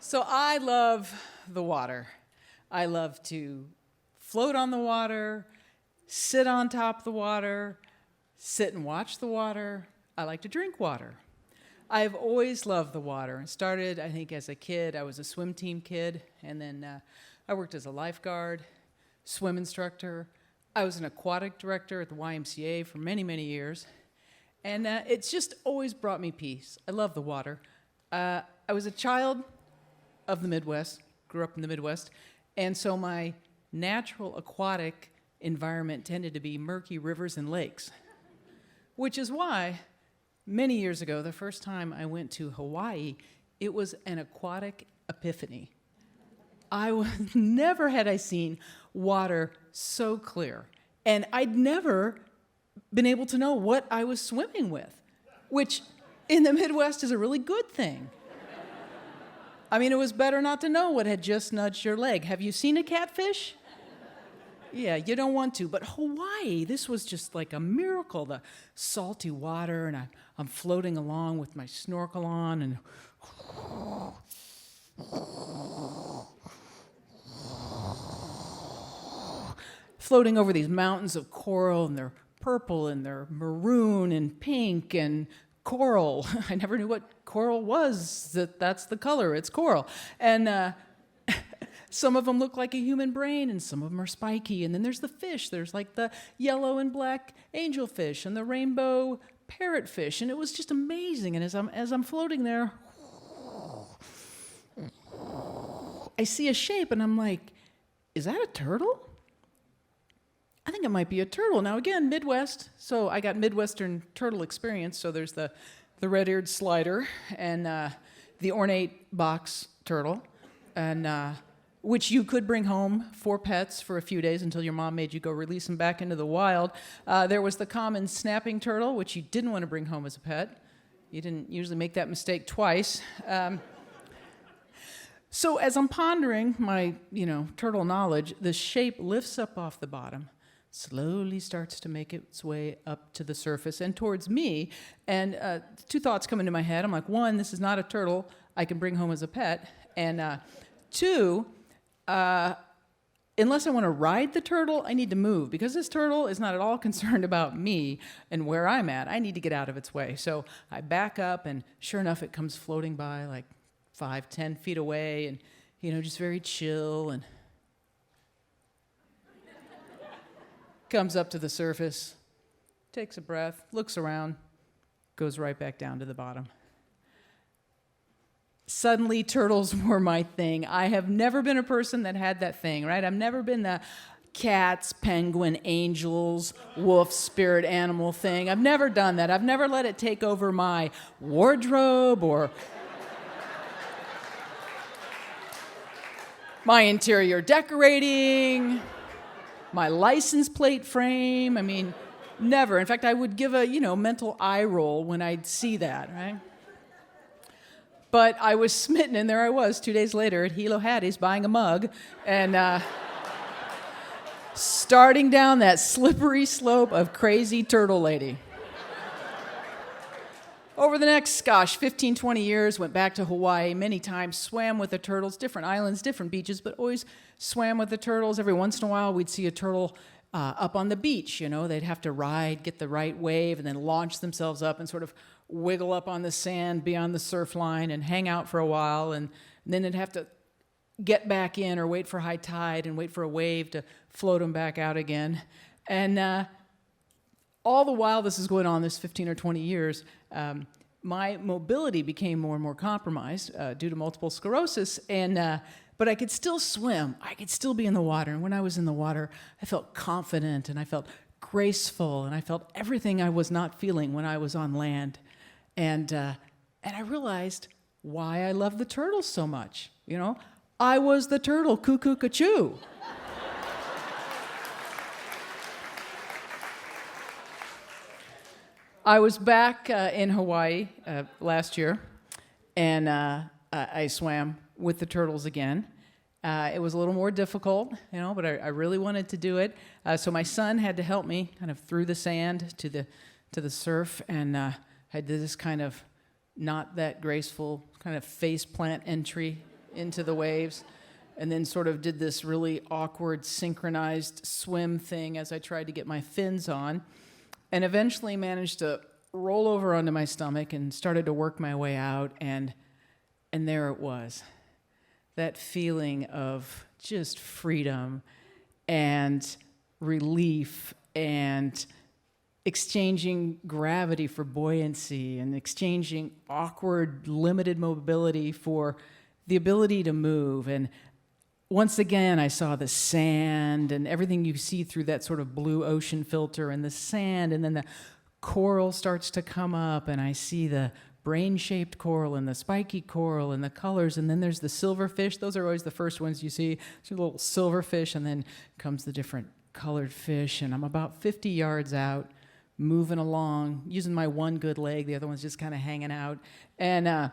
So I love the water. I love to float on the water, sit on top of the water, sit and watch the water. I like to drink water. I've always loved the water. It started, I think, as a kid. I was a swim team kid, and then I worked as a lifeguard, swim instructor. I was an aquatic director at the YMCA for many, many years. And it's just always brought me peace. I love the water. I was a child of the Midwest, grew up in the Midwest, and so my natural aquatic environment tended to be murky rivers and lakes, which is why many years ago, the first time I went to Hawaii, it was an aquatic epiphany. Never had I seen water so clear, and I'd never been able to know what I was swimming with, which in the Midwest is a really good thing. I mean, it was better not to know what had just nudged your leg. Have you seen a catfish? Yeah, you don't want to. But Hawaii, this was just like a miracle. The salty water, and I'm floating along with my snorkel on, and floating over these mountains of coral, and they're purple, and they're maroon, and pink, and coral. I never knew what coral was. That's the color. It's coral. And some of them look like a human brain, and some of them are spiky. And then there's the fish. There's like the yellow and black angelfish and the rainbow parrotfish. And it was just amazing. And as I'm floating there, I see a shape, and I'm like, is that a turtle? I think it might be a turtle. Now, again, Midwest, so I got Midwestern turtle experience. So there's the red-eared slider and the ornate box turtle, and which you could bring home for pets for a few days until your mom made you go release them back into the wild. There was the common snapping turtle, which you didn't want to bring home as a pet. You didn't usually make that mistake twice. So as I'm pondering my, turtle knowledge, the shape lifts up off the bottom, slowly starts to make its way up to the surface and towards me. And two thoughts come into my head. I'm like, one, this is not a turtle I can bring home as a pet. And two, unless I want to ride the turtle, I need to move. Because this turtle is not at all concerned about me and where I'm at. I need to get out of its way. So I back up, and sure enough, it comes floating by like 5-10 feet away, and, just very chill, and comes up to the surface, takes a breath, looks around, goes right back down to the bottom. Suddenly, turtles were my thing. I have never been a person that had that thing, right? I've never been the cats, penguin, angels, wolf, spirit animal thing. I've never done that. I've never let it take over my wardrobe or my interior decorating, my license plate frame. I mean, never. In fact, I would give a, mental eye roll when I'd see that, right? But I was smitten, and there I was 2 days later at Hilo Hattie's buying a mug and starting down that slippery slope of crazy turtle lady. Over the next, 15, 20 years, went back to Hawaii many times, swam with the turtles, different islands, different beaches, but always swam with the turtles. Every once in a while, we'd see a turtle up on the beach. They'd have to ride, get the right wave, and then launch themselves up and sort of wiggle up on the sand beyond the surf line and hang out for a while, and then they'd have to get back in or wait for high tide and wait for a wave to float them back out again. And all the while this is going on, this 15 or 20 years, my mobility became more and more compromised due to multiple sclerosis, but I could still swim. I could still be in the water. And when I was in the water, I felt confident, and I felt graceful, and I felt everything I was not feeling when I was on land. And I realized why I love the turtles so much. I was the turtle, cuckoo-ca-choo. I was back in Hawaii last year, and I swam with the turtles again. It was a little more difficult, but I really wanted to do it. So my son had to help me kind of through the sand to the surf, and I did this kind of not that graceful kind of face plant entry into the waves, and then sort of did this really awkward synchronized swim thing as I tried to get my fins on, and eventually managed to roll over onto my stomach and started to work my way out, and there it was. That feeling of just freedom and relief and exchanging gravity for buoyancy and exchanging awkward, limited mobility for the ability to move. And once again, I saw the sand and everything you see through that sort of blue ocean filter and the sand, and then the coral starts to come up, and I see the brain-shaped coral and the spiky coral and the colors, and then there's the silverfish. Those are always the first ones you see. It's a little silverfish, and then comes the different colored fish, and I'm about 50 yards out, moving along, using my one good leg. The other one's just kind of hanging out, and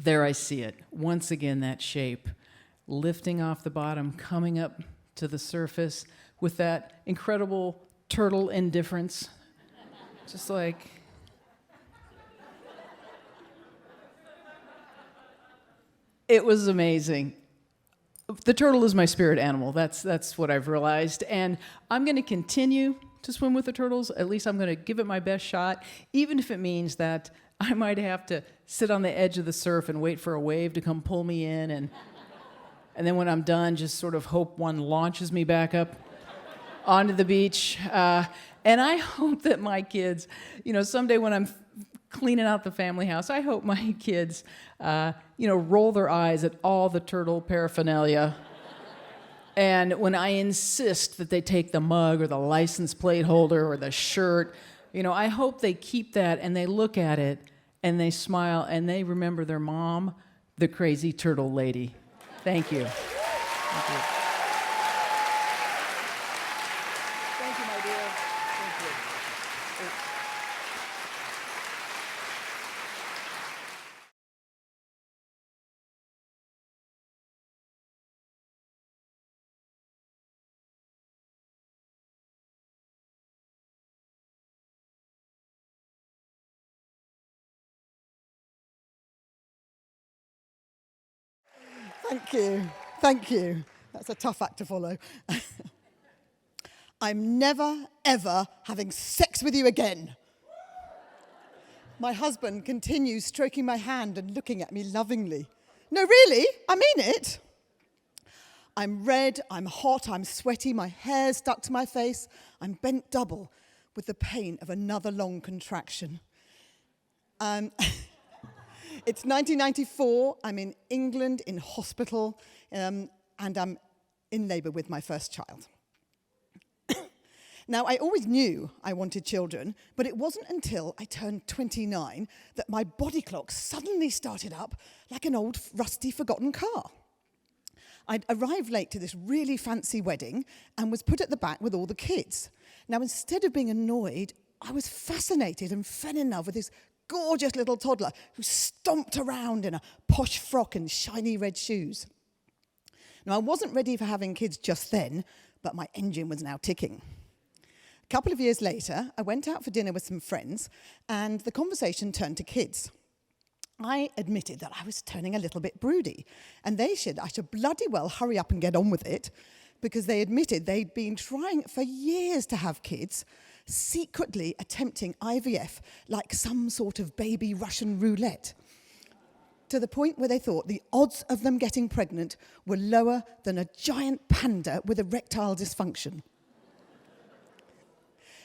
there I see it. Once again, that shape, lifting off the bottom, coming up to the surface with that incredible turtle indifference, just like... It was amazing. The turtle is my spirit animal. That's what I've realized. And I'm going to continue to swim with the turtles. At least I'm going to give it my best shot, even if it means that I might have to sit on the edge of the surf and wait for a wave to come pull me in. And then when I'm done, just sort of hope one launches me back up onto the beach. And I hope that my kids, someday when I'm cleaning out the family house, I hope my kids, roll their eyes at all the turtle paraphernalia. And when I insist that they take the mug or the license plate holder or the shirt, I hope they keep that and they look at it and they smile and they remember their mom, the crazy turtle lady. Thank you. Thank you. Thank you, my dear. Thank you. Thank you. Thank you. That's a tough act to follow. I'm never, ever having sex with you again. My husband continues stroking my hand and looking at me lovingly. No, really, I mean it. I'm red, I'm hot, I'm sweaty, my hair's stuck to my face. I'm bent double with the pain of another long contraction. It's 1994, I'm in England in hospital, and I'm in labour with my first child. Now, I always knew I wanted children, but it wasn't until I turned 29 that my body clock suddenly started up like an old, rusty, forgotten car. I'd arrived late to this really fancy wedding and was put at the back with all the kids. Now, instead of being annoyed, I was fascinated and fell in love with this gorgeous little toddler who stomped around in a posh frock and shiny red shoes. Now, I wasn't ready for having kids just then, but my engine was now ticking. A couple of years later, I went out for dinner with some friends, and the conversation turned to kids. I admitted that I was turning a little bit broody, and they said I should bloody well hurry up and get on with it, because they admitted they'd been trying for years to have kids, secretly attempting IVF like some sort of baby Russian roulette, to the point where they thought the odds of them getting pregnant were lower than a giant panda with erectile dysfunction.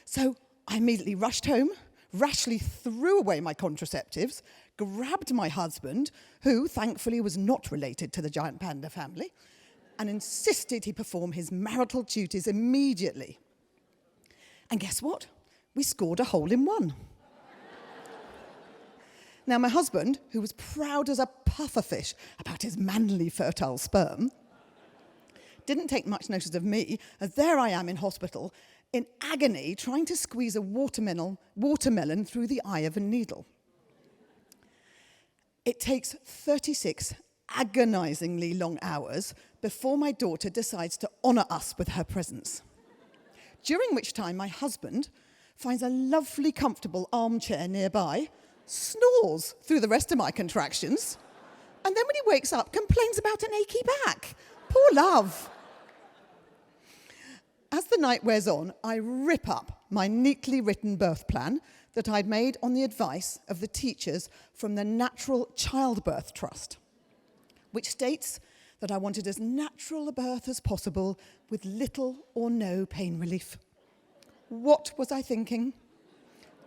So I immediately rushed home, rashly threw away my contraceptives, grabbed my husband, who thankfully was not related to the giant panda family, and insisted he perform his marital duties immediately. And guess what? We scored a hole-in-one. Now, my husband, who was proud as a pufferfish about his manly, fertile sperm, didn't take much notice of me, as there I am in hospital, in agony, trying to squeeze a watermelon through the eye of a needle. It takes 36 agonizingly long hours before my daughter decides to honor us with her presence. During which time my husband finds a lovely, comfortable armchair nearby, snores through the rest of my contractions, And then when he wakes up, complains about an achy back. Poor love. As the night wears on, I rip up my neatly written birth plan that I'd made on the advice of the teachers from the Natural Childbirth Trust, which states that I wanted as natural a birth as possible with little or no pain relief. What was I thinking?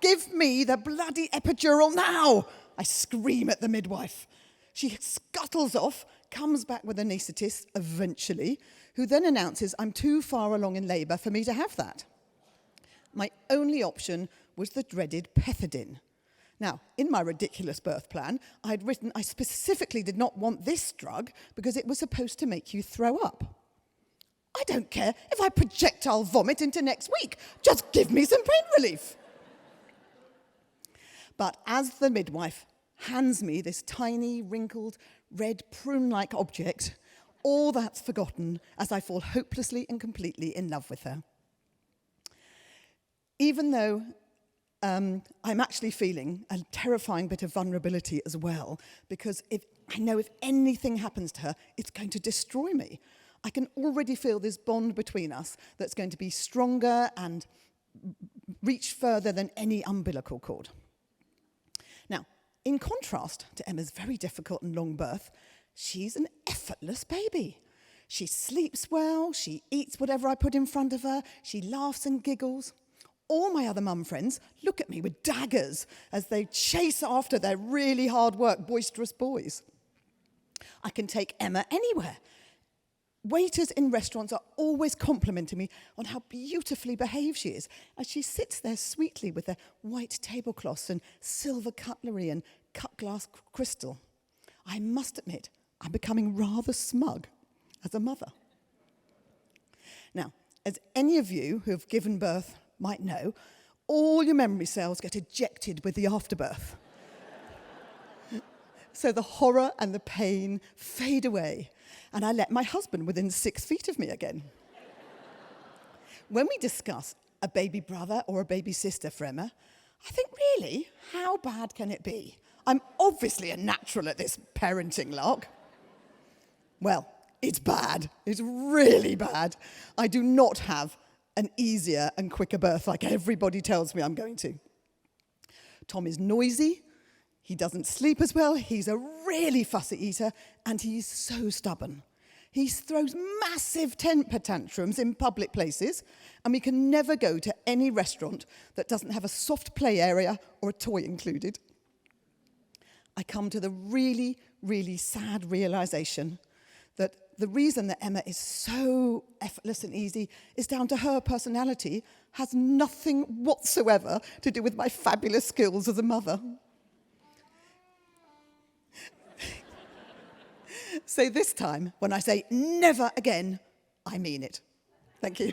Give me the bloody epidural now! I scream at the midwife. She scuttles off, comes back with an anaesthetist eventually, who then announces I'm too far along in labour for me to have that. My only option was the dreaded pethidine. Now, in my ridiculous birth plan, I'd written I specifically did not want this drug because it was supposed to make you throw up. I don't care if I projectile vomit into next week. Just give me some pain relief. But as the midwife hands me this tiny, wrinkled, red prune-like object, all that's forgotten as I fall hopelessly and completely in love with her. Even though I'm actually feeling a terrifying bit of vulnerability as well, because I know if anything happens to her, it's going to destroy me. I can already feel this bond between us that's going to be stronger and reach further than any umbilical cord. Now, in contrast to Emma's very difficult and long birth, she's an effortless baby. She sleeps well, she eats whatever I put in front of her, she laughs and giggles. All my other mum friends look at me with daggers as they chase after their really hard work, boisterous boys. I can take Emma anywhere. Waiters in restaurants are always complimenting me on how beautifully behaved she is as she sits there sweetly with their white tablecloths and silver cutlery and cut glass crystal. I must admit, I'm becoming rather smug as a mother. Now, as any of you who have given birth might know, all your memory cells get ejected with the afterbirth. So the horror and the pain fade away, and I let my husband within 6 feet of me again. When we discuss a baby brother or a baby sister for Emma, I think, really, how bad can it be? I'm obviously a natural at this parenting lark. Well, it's bad. It's really bad. I do not have an easier and quicker birth like everybody tells me I'm going to. Tom is noisy, he doesn't sleep as well, he's a really fussy eater, and he's so stubborn. He throws massive temper tantrums in public places, and we can never go to any restaurant that doesn't have a soft play area or a toy included. I come to the really, really sad realization that the reason that Emma is so effortless and easy is down to her personality, has nothing whatsoever to do with my fabulous skills as a mother. So this time, when I say never again, I mean it. Thank you.